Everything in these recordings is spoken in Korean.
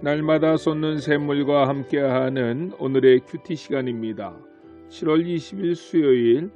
날마다 쏟는 샘물과 함께하는 오늘의 큐티 시간입니다. 7월 20일 수요일,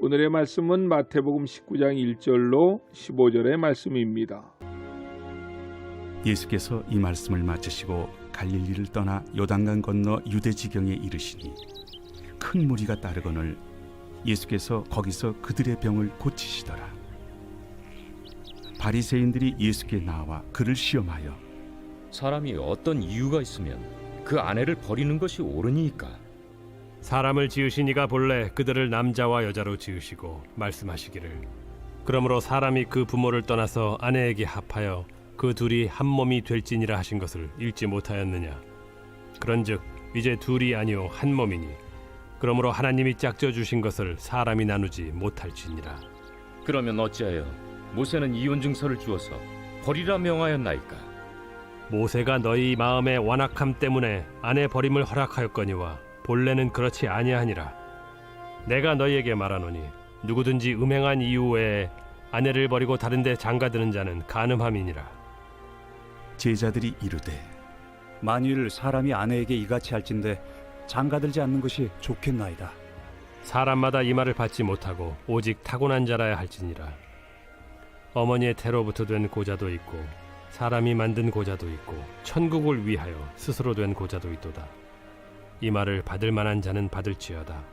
오늘의 말씀은 마태복음 19장 1절로 15절의 말씀입니다. 예수께서 이 말씀을 마치시고 갈릴리를 떠나 요단강 건너 유대 지경에 이르시니 큰 무리가 따르거늘 예수께서 거기서 그들의 병을 고치시더라. 바리새인들이 예수께 나와 그를 시험하여 사람이 어떤 이유가 있으면 그 아내를 버리는 것이 옳으니까? 사람을 지으신 이가 본래 그들을 남자와 여자로 지으시고 말씀하시기를 그러므로 사람이 그 부모를 떠나서 아내에게 합하여 그 둘이 한 몸이 될지니라 하신 것을 읽지 못하였느냐. 그런즉 이제 둘이 아니요 한 몸이니 그러므로 하나님이 짝져 주신 것을 사람이 나누지 못할지니라. 그러면 어찌하여 모세는 이혼 증서를 주어서 버리라 명하였나이까? 모세가 너희 마음의 완악함 때문에 아내 버림을 허락하였거니와 본래는 그렇지 아니하니라. 내가 너희에게 말하노니 누구든지 음행한 이유 외에 아내를 버리고 다른 데 장가드는 자는 간음함이니라. 제자들이 이르되 만일 사람이 아내에게 이같이 할진대 장가들지 않는 것이 좋겠나이다. 사람마다 이 말을 받지 못하고 오직 타고난 자라야 할지니라. 어머니의 태로부터 된 고자도 있고 사람이 만든 고자도 있고 천국을 위하여 스스로 된 고자도 있도다. 이 말을 받을 만한 자는 받을지어다.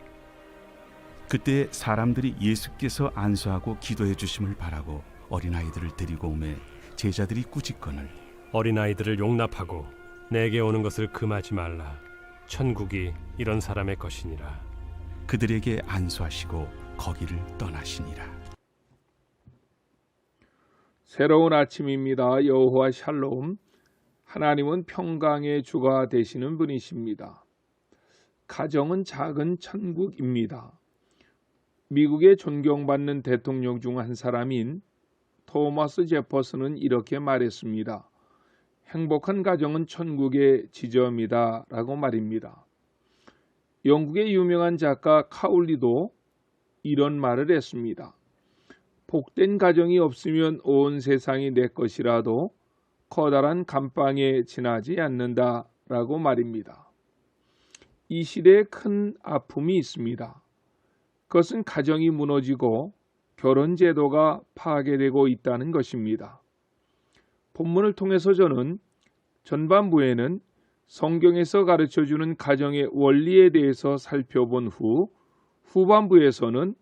그때 사람들이 예수께서 안수하고 기도해 주심을 바라고 어린아이들을 데리고 오매 제자들이 꾸짖거늘 어린아이들을 용납하고 내게 오는 것을 금하지 말라. 천국이 이런 사람의 것이니라. 그들에게 안수하시고 거기를 떠나시니라. 새로운 아침입니다. 여호와 샬롬. 하나님은 평강의 주가 되시는 분이십니다. 가정은 작은 천국입니다. 미국의 존경받는 대통령 중 한 사람인 토마스 제퍼슨은 이렇게 말했습니다. 행복한 가정은 천국의 지점이다 라고 말입니다. 영국의 유명한 작가 카울리도 이런 말을 했습니다. 복된 가정이 없으면 온 세상이 내 것이라도 커다란 감방에 지나지 않는다 라고 말입니다. 이 시대에 큰 아픔이 있습니다. 그것은 가정이 무너지고 결혼제도가 파괴되고 있다는 것입니다. 본문을 통해서 저는 전반부에는 성경에서 가르쳐주는 가정의 원리에 대해서 살펴본 후 후반부에서는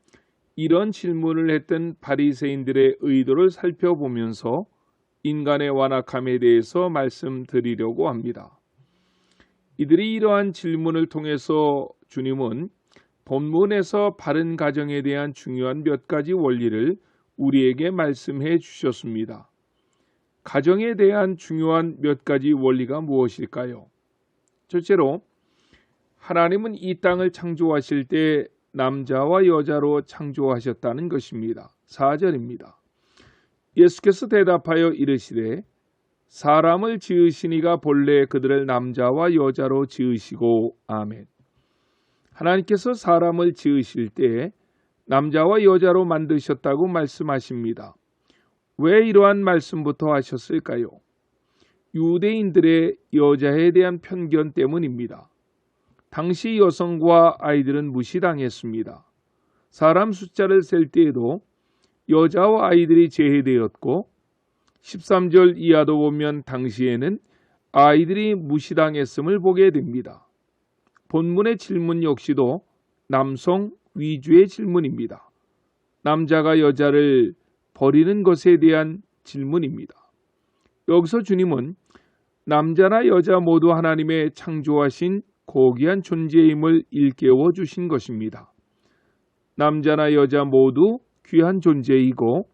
이런 질문을 했던 바리새인들의 의도를 살펴보면서 인간의 완악함에 대해서 말씀드리려고 합니다. 이들이 이러한 질문을 통해서 주님은 본문에서 바른 가정에 대한 중요한 몇 가지 원리를 우리에게 말씀해 주셨습니다. 가정에 대한 중요한 몇 가지 원리가 무엇일까요? 첫째로 하나님은 이 땅을 창조하실 때 남자와 여자로 창조하셨다는 것입니다. 4절입니다. 예수께서 대답하여 이르시되 사람을 지으시니가 본래 그들을 남자와 여자로 지으시고 아멘. 하나님께서 사람을 지으실 때 남자와 여자로 만드셨다고 말씀하십니다. 왜 이러한 말씀부터 하셨을까요? 유대인들의 여자에 대한 편견 때문입니다. 당시 여성과 아이들은 무시당했습니다. 사람 숫자를 셀 때에도 여자와 아이들이 제외되었고 13절 이하도 보면 당시에는 아이들이 무시당했음을 보게 됩니다. 본문의 질문 역시도 남성 위주의 질문입니다. 남자가 여자를 버리는 것에 대한 질문입니다. 여기서 주님은 남자나 여자 모두 하나님의 창조하신 고귀한 존재임을 일깨워 주신 것입니다. 남자나 여자 모두 귀한 존재이고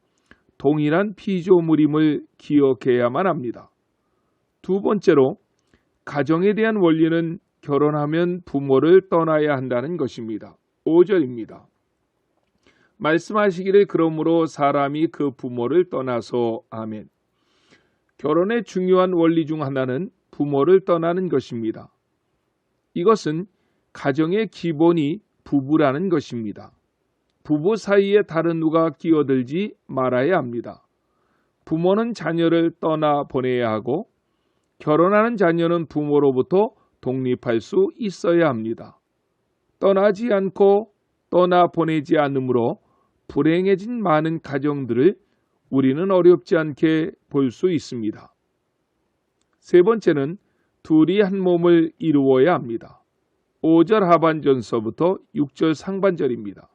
동일한 피조물임을 기억해야만 합니다. 두 번째로 가정에 대한 원리는 결혼하면 부모를 떠나야 한다는 것입니다. 5절입니다. 말씀하시기를 그러므로 사람이 그 부모를 떠나서 아멘. 결혼의 중요한 원리 중 하나는 부모를 떠나는 것입니다. 이것은 가정의 기본이 부부라는 것입니다. 부부 사이에 다른 누가 끼어들지 말아야 합니다. 부모는 자녀를 떠나 보내야 하고 결혼하는 자녀는 부모로부터 독립할 수 있어야 합니다. 떠나지 않고 떠나 보내지 않으므로 불행해진 많은 가정들을 우리는 어렵지 않게 볼 수 있습니다. 세 번째는 둘이 한 몸을 이루어야 합니다. 5절 하반전서부터 6절 상반절입니다.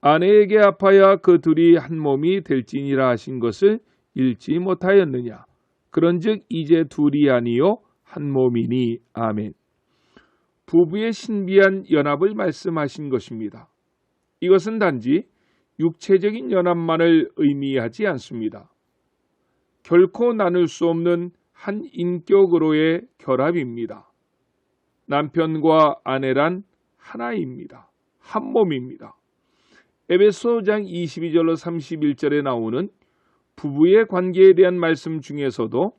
아내에게 아파야 그 둘이 한 몸이 될지니라 하신 것을 읽지 못하였느냐. 그런즉 이제 둘이 아니요 한 몸이니. 아멘. 부부의 신비한 연합을 말씀하신 것입니다. 이것은 단지 육체적인 연합만을 의미하지 않습니다. 결코 나눌 수 없는 한 인격으로의 결합입니다. 남편과 아내란 하나입니다. 한 몸입니다. 에베소장 22절로 31절에 나오는 부부의 관계에 대한 말씀 중에서도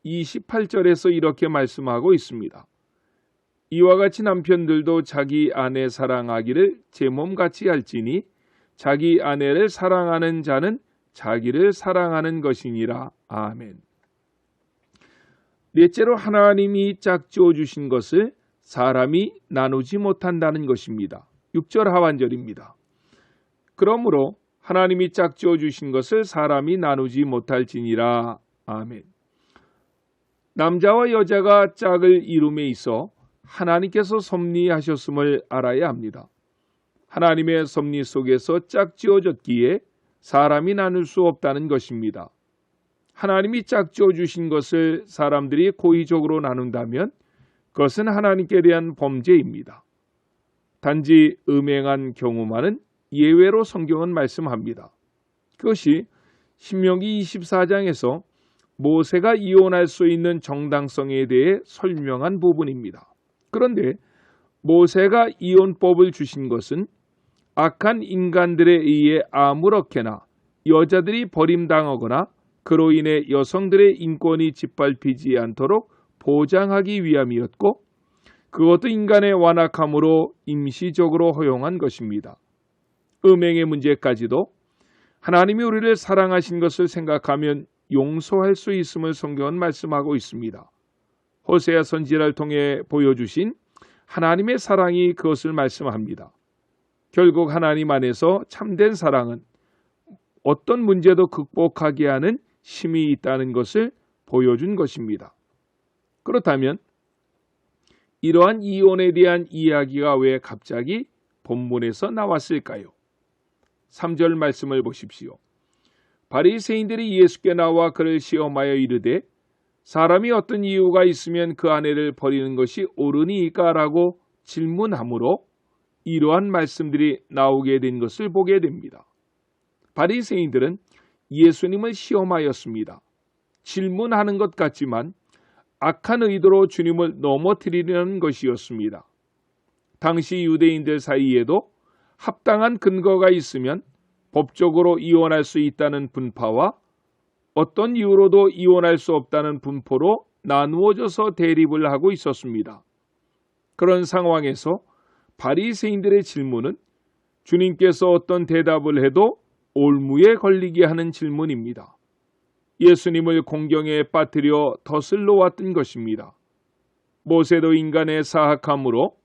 28절에서 이렇게 말씀하고 있습니다. 이와 같이 남편들도 자기 아내 사랑하기를 제 몸같이 할지니 자기 아내를 사랑하는 자는 자기를 사랑하는 것이니라. 아멘. 넷째로 하나님이 짝지어 주신 것을 사람이 나누지 못한다는 것입니다. 6절 하반절입니다. 그러므로 하나님이 짝지어 주신 것을 사람이 나누지 못할지니라. 아멘. 남자와 여자가 짝을 이룸에 있어 하나님께서 섭리하셨음을 알아야 합니다. 하나님의 섭리 속에서 짝지어졌기에 사람이 나눌 수 없다는 것입니다. 하나님이 짝지어 주신 것을 사람들이 고의적으로 나눈다면 그것은 하나님께 대한 범죄입니다. 단지 음행한 경우만은 예외로 성경은 말씀합니다. 그것이 신명기 24장에서 모세가 이혼할 수 있는 정당성에 대해 설명한 부분입니다. 그런데 모세가 이혼법을 주신 것은 악한 인간들에 의해 아무렇게나 여자들이 버림당하거나 그로 인해 여성들의 인권이 짓밟히지 않도록 보장하기 위함이었고 그것도 인간의 완악함으로 임시적으로 허용한 것입니다. 음행의 문제까지도 하나님이 우리를 사랑하신 것을 생각하면 용서할 수 있음을 성경은 말씀하고 있습니다. 호세아 선지자를 통해 보여주신 하나님의 사랑이 그것을 말씀합니다. 결국 하나님 안에서 참된 사랑은 어떤 문제도 극복하게 하는 힘이 있다는 것을 보여준 것입니다. 그렇다면 이러한 이혼에 대한 이야기가 왜 갑자기 본문에서 나왔을까요? 3절 말씀을 보십시오. 바리새인들이 예수께 나와 그를 시험하여 이르되 사람이 어떤 이유가 있으면 그 아내를 버리는 것이 옳으니까라고 질문하므로 이러한 말씀들이 나오게 된 것을 보게 됩니다. 바리새인들은 예수님을 시험하였습니다. 질문하는 것 같지만 악한 의도로 주님을 넘어뜨리려는 것이었습니다. 당시 유대인들 사이에도 합당한 근거가 있으면 법적으로 이혼할 수 있다는 분파와 어떤 이유로도 이혼할 수 없다는 분포로 나누어져서 대립을 하고 있었습니다. 그런 상황에서 바리새인들의 질문은 주님께서 어떤 대답을 해도 올무에 걸리게 하는 질문입니다. 예수님을 공경에 빠뜨려 덫을 놓았던 것입니다. 모세도 인간의 사악함으로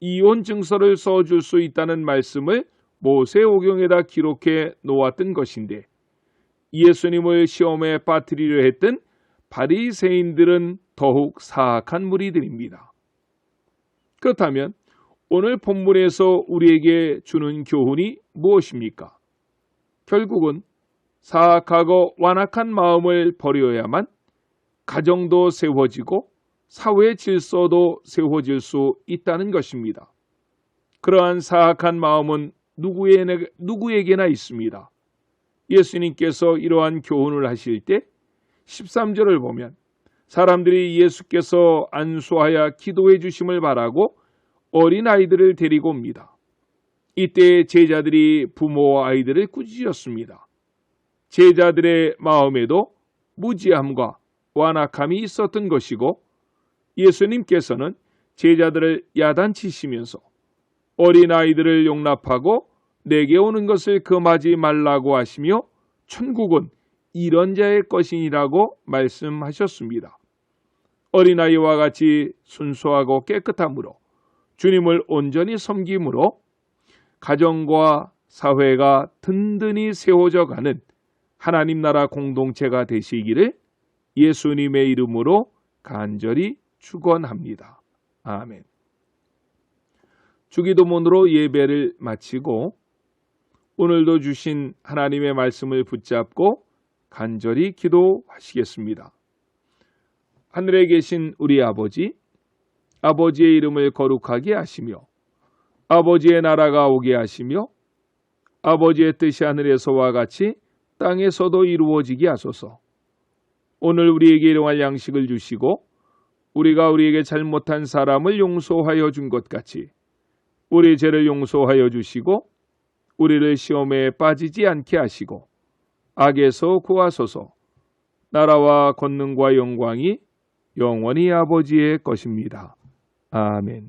이혼 증서를 써줄 수 있다는 말씀을 모세오경에다 기록해 놓았던 것인데 예수님을 시험에 빠뜨리려 했던 바리새인들은 더욱 사악한 무리들입니다. 그렇다면 오늘 본문에서 우리에게 주는 교훈이 무엇입니까? 결국은 사악하고 완악한 마음을 버려야만 가정도 세워지고 사회 질서도 세워질 수 있다는 것입니다. 그러한 사악한 마음은 누구에게나 있습니다. 예수님께서 이러한 교훈을 하실 때 13절을 보면 사람들이 예수께서 안수하여 기도해 주심을 바라고 어린아이들을 데리고 옵니다. 이때 제자들이 부모와 아이들을 꾸짖었습니다. 제자들의 마음에도 무지함과 완악함이 있었던 것이고 예수님께서는 제자들을 야단치시면서 어린아이들을 용납하고 내게 오는 것을 금하지 말라고 하시며 천국은 이런 자의 것이니라고 말씀하셨습니다. 어린아이와 같이 순수하고 깨끗함으로 주님을 온전히 섬김으로 가정과 사회가 든든히 세워져 가는 하나님 나라 공동체가 되시기를 예수님의 이름으로 간절히 축원합니다. 아멘. 주기도문으로 예배를 마치고 오늘도 주신 하나님의 말씀을 붙잡고 간절히 기도하시겠습니다. 하늘에 계신 우리 아버지, 아버지의 이름을 거룩하게 하시며 아버지의 나라가 오게 하시며 아버지의 뜻이 하늘에서와 같이 땅에서도 이루어지게 하소서. 오늘 우리에게 일용할 양식을 주시고 우리가 우리에게 잘못한 사람을 용서하여 준 것 같이 우리 죄를 용서하여 주시고 우리를 시험에 빠지지 않게 하시고 악에서 구하소서. 나라와 권능과 영광이 영원히 아버지의 것입니다. 아멘.